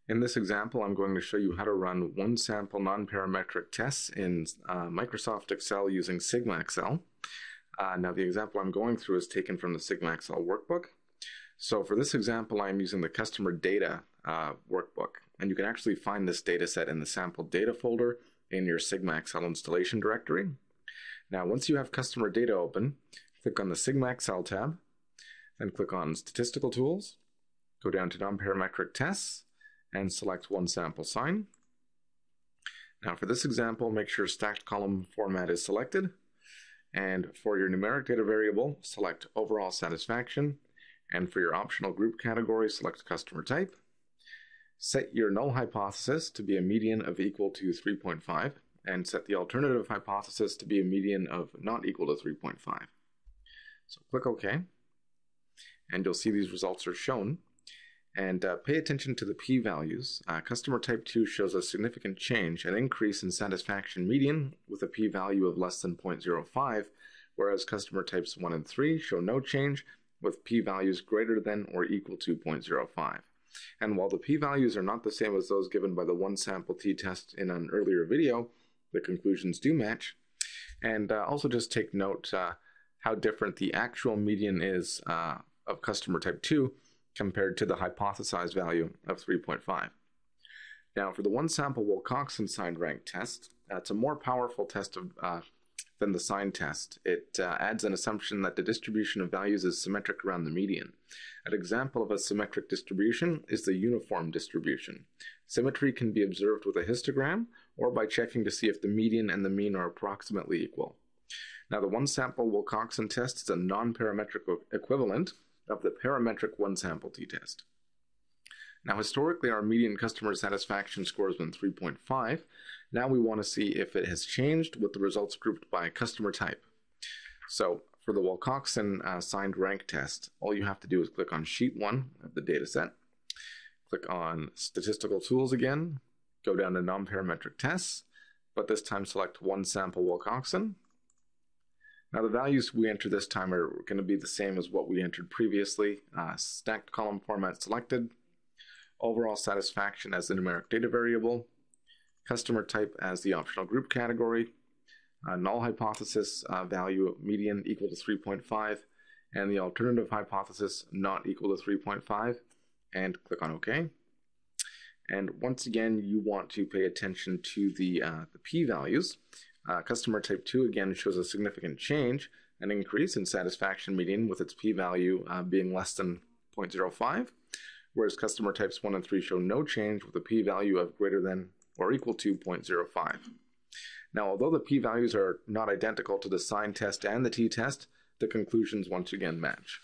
In this example, I'm going to show you how to run one sample nonparametric tests in Microsoft Excel using SigmaXL. Now the example I'm going through is taken from the SigmaXL workbook. So for this example, I'm using the customer data workbook, and you can actually find this data set in the sample data folder in your SigmaXL installation directory. Now once you have customer data open, click on the SigmaXL tab, then click on Statistical Tools, go down to Nonparametric Tests, and select One Sample Sign. Now for this example, make sure stacked column format is selected, and for your numeric data variable, select Overall Satisfaction, and for your optional group category, select Customer Type. Set your null hypothesis to be a median of equal to 3.5, and set the alternative hypothesis to be a median of not equal to 3.5. So click OK, and you'll see these results are shown. And pay attention to the p-values. Customer type 2 shows a significant change, an increase in satisfaction median with a p-value of less than 0.05, whereas customer types 1 and 3 show no change with p-values greater than or equal to 0.05. And while the p-values are not the same as those given by the one sample t-test in an earlier video, the conclusions do match. And also just take note how different the actual median is of customer type 2 compared to the hypothesized value of 3.5. Now for the one sample Wilcoxon signed rank test, it's a more powerful test than the sign test. It adds an assumption that the distribution of values is symmetric around the median. An example of a symmetric distribution is the uniform distribution. Symmetry can be observed with a histogram or by checking to see if the median and the mean are approximately equal. Now the one sample Wilcoxon test is a non-parametric equivalent of the parametric one sample t-test. Now historically our median customer satisfaction score has been 3.5. Now we want to see if it has changed with the results grouped by customer type. So for the Wilcoxon signed rank test, all you have to do is click on sheet 1 of the data set, click on Statistical Tools again, go down to Nonparametric Tests, but this time select one sample Wilcoxon. Now the values we enter this time are going to be the same as what we entered previously. Stacked column format selected, overall satisfaction as the numeric data variable, customer type as the optional group category, null hypothesis value median equal to 3.5, and the alternative hypothesis not equal to 3.5, and click on OK. And once again, you want to pay attention to the p-values. Customer type 2 again shows a significant change, an increase in satisfaction median with its p-value being less than 0.05, whereas customer types 1 and 3 show no change with a p-value of greater than or equal to 0.05. Now, although the p-values are not identical to the sign test and the t-test, the conclusions once again match.